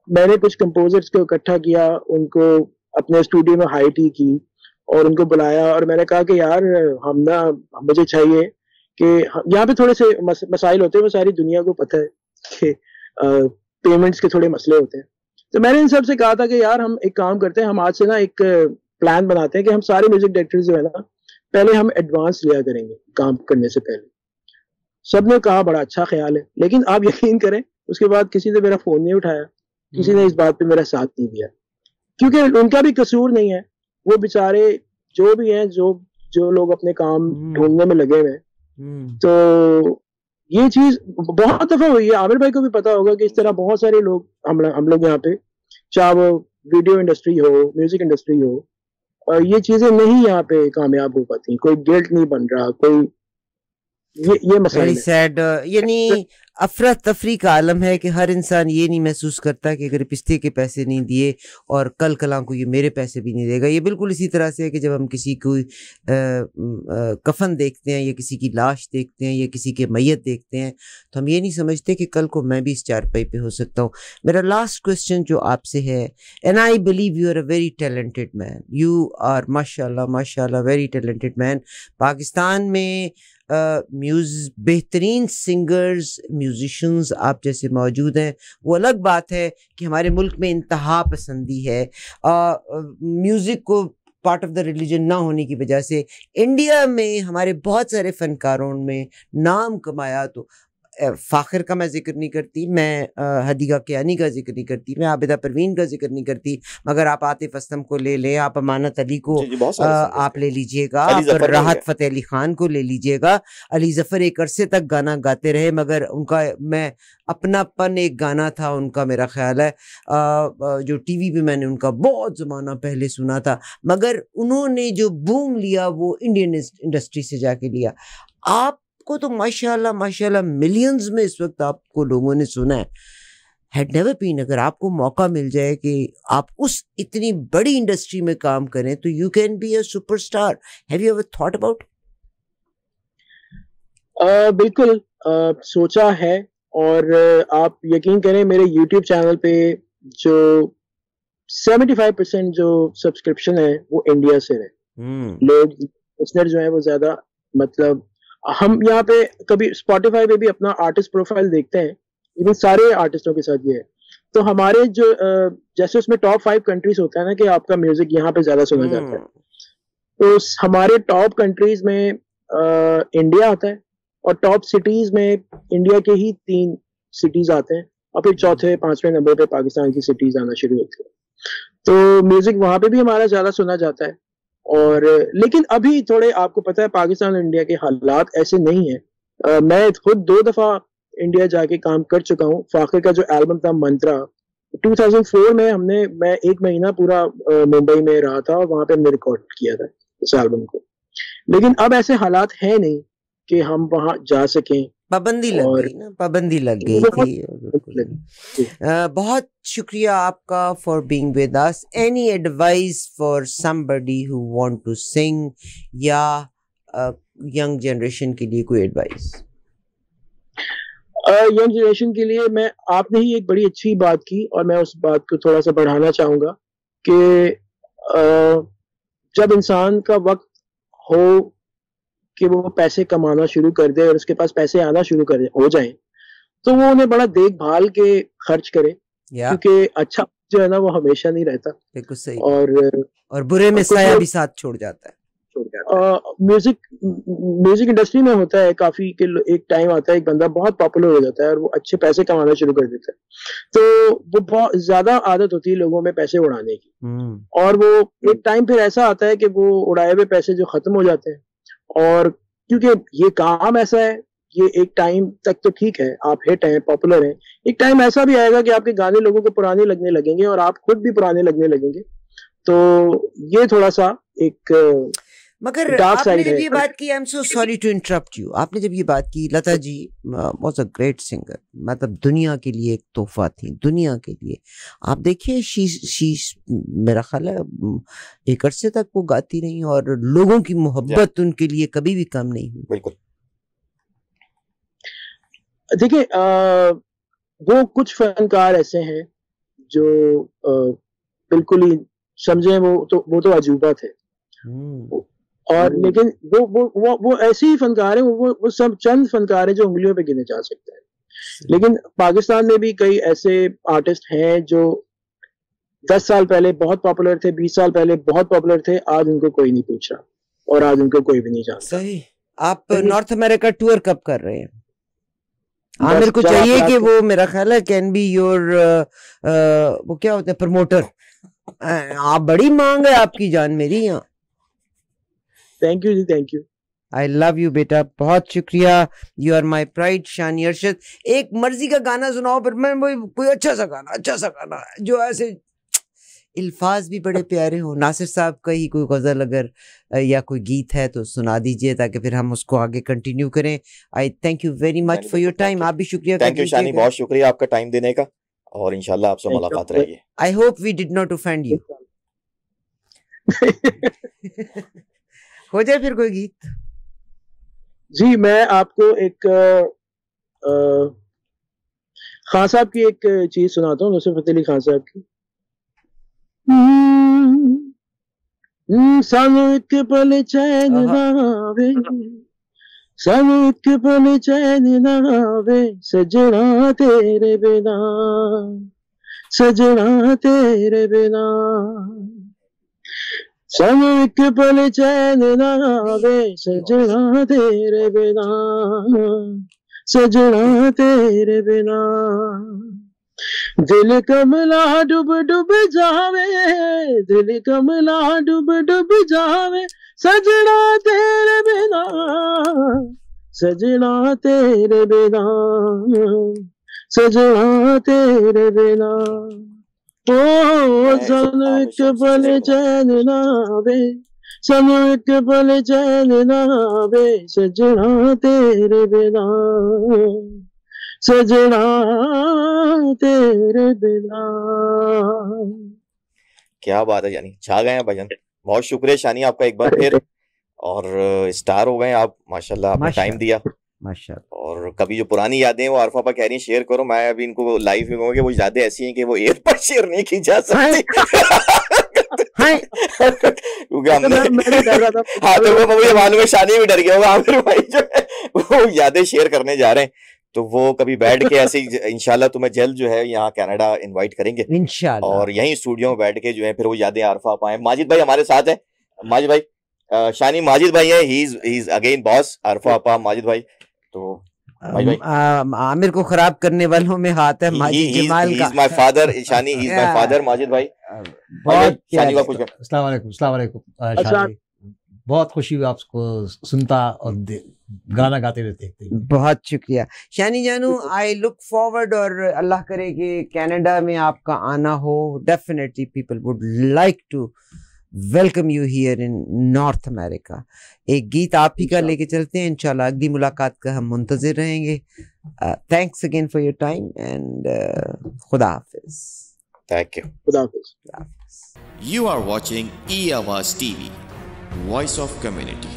मैंने कुछ कंपोजर्स को इकट्ठा किया, उनको अपने स्टूडियो में हाई टी की और उनको बुलाया और मैंने कहा कि यार मुझे चाहिए कि यहाँ पे थोड़े से मसाइल होते हैं, वो सारी दुनिया को पता है कि पेमेंट्स के थोड़े मसले होते हैं. तो मैंने इन सब से कहा था कि यार हम एक काम करते हैं, हम आज से ना एक प्लान बनाते हैं कि हम सारे म्यूजिक डायरेक्टर्स जो है ना पहले हम एडवांस लिया करेंगे काम करने से पहले. सबने कहा बड़ा अच्छा ख्याल है, लेकिन आप यकीन करें उसके बाद किसी ने मेरा फोन नहीं उठाया, किसी ने इस बात पे मेरा साथ नहीं दिया, क्योंकि उनका भी कसूर नहीं है। वो बेचारे जो भी हैं, जो लोग अपने काम ढूंढने में लगे हुए हैं। तो ये चीज बहुत दफा हुई है, आमिर भाई को भी पता होगा कि इस तरह बहुत सारे लोग हम लोग यहाँ पे, चाहे वो वीडियो इंडस्ट्री हो, म्यूजिक इंडस्ट्री हो, और ये चीजें नहीं यहाँ पे कामयाब हो पाती, कोई गिल्ट नहीं बन रहा, कोई ये मसला वेरी सैड। यानी अफरा तफरी का आलम है कि हर इंसान ये नहीं महसूस करता कि अगर पिस्ते के पैसे नहीं दिए और कल कलां को ये मेरे पैसे भी नहीं देगा। ये बिल्कुल इसी तरह से है कि जब हम किसी को कफन देखते हैं या किसी की लाश देखते हैं या किसी के मैयत देखते हैं तो हम ये नहीं समझते कि कल को मैं भी इस चारपाई पे हो सकता हूँ। मेरा लास्ट क्वेश्चन जो आपसे है, and I believe you are a very talented man, you are माशाल्लाह माशाल्लाह वेरी टैलेंटेड मैन। पाकिस्तान में बेहतरीन सिंगर्स, म्यूजिशियंस आप जैसे मौजूद हैं। वो अलग बात है कि हमारे मुल्क में इंतहा पसंदी है, म्यूज़िक को पार्ट ऑफ द रिलीजन ना होने की वजह से। इंडिया में हमारे बहुत सारे फनकारों में नाम कमाया, तो फ़ाखिर का मैं जिक्र नहीं करती, मैं हदीका कियानी का जिक्र नहीं करती, मैं आबिदा परवीन का जिक्र नहीं करती, मगर आप आतिफ असलम को ले लें, आप अमानत अली को आप ले लीजिएगा, आप राहत फ़तेह अली ख़ान को ले लीजिएगा। अली ज़फ़र एक अरसे तक गाना गाते रहे, मगर उनका मैं अपनापन एक गाना था उनका, मेरा ख्याल है जो टीवी पे मैंने उनका बहुत ज़माना पहले सुना था, मगर उन्होंने जो बूम लिया वो इंडियन इंडस्ट्री से जाके लिया। आपको तो माशाल्लाह माशाल्लाह मिलियंस में इस वक्त आपको लोगों ने सुना है। हैड नेवर बीन, अगर आपको मौका मिल जाए कि आप उस इतनी बड़ी इंडस्ट्री में काम करें तो you can be a superstar, have you ever thought about? बिल्कुल सोचा है, और आप यकीन करें मेरे YouTube चैनल पे जो 75% जो सब्सक्रिप्शन है वो इंडिया से है। लोग लिसनर जो है वो ज्यादा, मतलब हम यहाँ पे कभी Spotify पे भी अपना आर्टिस्ट प्रोफाइल देखते हैं, इवन सारे आर्टिस्टों के साथ ये है। तो हमारे जो जैसे उसमें टॉप 5 कंट्रीज होता है ना कि आपका म्यूजिक यहाँ पे ज्यादा सुना जाता है, तो हमारे टॉप कंट्रीज में इंडिया आता है, और टॉप सिटीज में इंडिया के ही 3 सिटीज आते हैं, और फिर चौथे 5वें नंबर पे पाकिस्तान की सिटीज आना शुरू होती है। तो म्यूजिक वहां पे भी हमारा ज्यादा सुना जाता है। और लेकिन अभी थोड़े आपको पता है पाकिस्तान और इंडिया के हालात ऐसे नहीं है। मैं खुद 2 दफा इंडिया जाके काम कर चुका हूँ। फ़ाखिर का जो एल्बम था मंत्रा 2004 में मैं 1 महीना पूरा मुंबई में रहा था और वहां पे हमने रिकॉर्ड किया था उस एल्बम को। लेकिन अब ऐसे हालात है नहीं कि हम वहां जा सकें, पाबंदी लग गई ना, पाबंदी लग गई थी। बहुत शुक्रिया आपका for being with us. Any advice for somebody who want to sing या यंग जनरेशन के लिए कोई एडवाइस? यंग जनरेशन के लिए आपने ही एक बड़ी अच्छी बात की और मैं उस बात को थोड़ा सा बढ़ाना चाहूंगा कि जब इंसान का वक्त हो कि वो पैसे कमाना शुरू कर दे और उसके पास पैसे आना शुरू हो जाए, तो वो उन्हें बड़ा देखभाल के खर्च करे, क्योंकि अच्छा जो है ना वो हमेशा नहीं रहता। बिल्कुल सही। और बुरे में साया भी साथ छोड़ जाता है। म्यूजिक इंडस्ट्री में होता है काफी कि एक टाइम आता है एक बंदा बहुत पॉपुलर हो जाता है और वो अच्छे पैसे कमाना शुरू कर देता है, तो वो बहुत ज्यादा आदत होती है लोगों में पैसे उड़ाने की, और वो एक टाइम फिर ऐसा आता है कि वो उड़ाए हुए पैसे जो खत्म हो जाते हैं। और क्योंकि ये काम ऐसा है, ये एक टाइम तक तो ठीक है, आप हिट हैं, पॉपुलर हैं, एक टाइम ऐसा भी आएगा कि आपके गाने लोगों को पुराने लगने लगेंगे और आप खुद भी पुराने लगने लगेंगे। तो ये थोड़ा सा एक मगर आपने जब ये बात की, I am so sorry to interrupt you, आपने जब ये बात की, Lata ji was a great singer, मतलब दुनिया के लिए एक तोहफा थी, दुनिया के लिए। आप देखिए शी मेरा ख्याल है एक अरसे तक वो गाती रही और लोगों की मोहब्बत उनके लिए कभी भी कम नहीं हुई। बिल्कुल। देखिए वो कुछ फनकार ऐसे हैं जो बिल्कुल ही समझे वो तो अजूबा थे, और लेकिन वो ऐसे ही फनकार हैं, वो सब चंद फनकार हैं जो उंगलियों पे गिने जा सकते हैं। लेकिन पाकिस्तान में भी कई ऐसे आर्टिस्ट हैं जो 10 साल पहले बहुत पॉपुलर थे, 20 साल पहले बहुत पॉपुलर थे, आज उनको कोई नहीं पूछ रहा और आज उनको कोई भी नहीं जानता। सही। आप नॉर्थ अमेरिका टूर कब कर रहे हैं? आमिर को जब चाहिए आप कि रात वो मेरा ख्याल है कैन बी योर वो क्या होते हैं प्रमोटर। आप बड़ी मांग है आपकी जान मेरी यहाँ। थैंक यू जी, thank you. I love you बेटा, बहुत शुक्रिया। You are my pride Shani Arshad. एक मर्जी का गाना सुनाओ पर मैं कोई अच्छा सा गाना जो ऐसे अल्फाज भी बड़े प्यारे हो। नासिर साहब का ही कोई गजल अगर या कोई गीत है तो सुना दीजिए ताकि फिर हम उसको आगे कंटिन्यू करें। आई thank you very much for your time. आप भी शुक्रिया। थैंक यू शानी, बहुत शुक्रिया आपका टाइम देने का और इंशाल्लाह आपसे मुलाकात रहेगी। I hope we did not offend you. हो जाए फिर कोई गीत। जी मैं आपको एक खान साहब की एक चीज सुनाता हूँ, नुसरत फतेह अली खान साहब की। सानू एक पल चैन ना आवे, सानू एक पल चैन ना आवे, सजना तेरे बिना, सजना तेरे बिना। सानू एक पल चैन ना आवे, सजना तेरे बिना, सजना तेरे बिना। दिल कमला डूब डूब जावे, दिल कमला डूब डूब जावे, सजना तेरे बिना, सजना तेरे बिना, सजना तेरे बिना। ओ सन एक पल चैन ना आवे, सन एक पल चैन ना आवे, सजना तेरे बिना, सजना तेरे बिना। क्या बात है यानी, छा गए हैं भजन। बहुत शुक्रिया शानी आपका एक बार फिर, और स्टार हो गए आप माशाल्लाह। आपने टाइम दिया माशाल्लाह। और कभी जो पुरानी यादें हैं वो आरफा पर कह रही हैं शेयर करो। मैं अभी इनको लाइव में कहूँगा कि वो यादें ऐसी हैं कि वो एयर पर शेयर नहीं की जा सकती। क्योंकि हमने हाँ तो वो मुझे मालूम है शानी भी डर गया होगा। आमिर भाई जो है वो यादें शेयर करने जा रहे हैं, तो वो कभी बैठ के ऐसे इंशाल्लाह तुम्हें जल्द जो है यहाँ कनाडा इनवाइट करेंगे इंशाल्लाह, और यहीं स्टूडियो में बैठ के जो है फिर वो यादें आरफा पाए। माजिद भाई हमारे साथ है। माजिद भाई शानी माजिद भाई है, he is again boss Arfa आपा माजिद भाई। तो आमिर को खराब करने वालों में हाथ है माजिद जमाल का। My father Shani, he is my father Majid भाई। बहुत शानी का कुछ अस्सलाम वालेकुम शानी, बहुत खुशी हुई आपको सुनता और गाना गाते हुए देखते। बहुत शुक्रिया शानी जानू। आई लुक फॉरवर्ड, और अल्लाह करे कि कनाडा में आपका आना हो। Definitely people would like to welcome you here in North America. एक गीत आप ही का लेके चलते हैं इंशाल्लाह। अगली मुलाकात का हम मुंतजिर रहेंगे। Thanks again for your time and खुदा हाफिज। Thank you. खुदा हाफिज। You are watching E Awaaz TV, Voice of Community.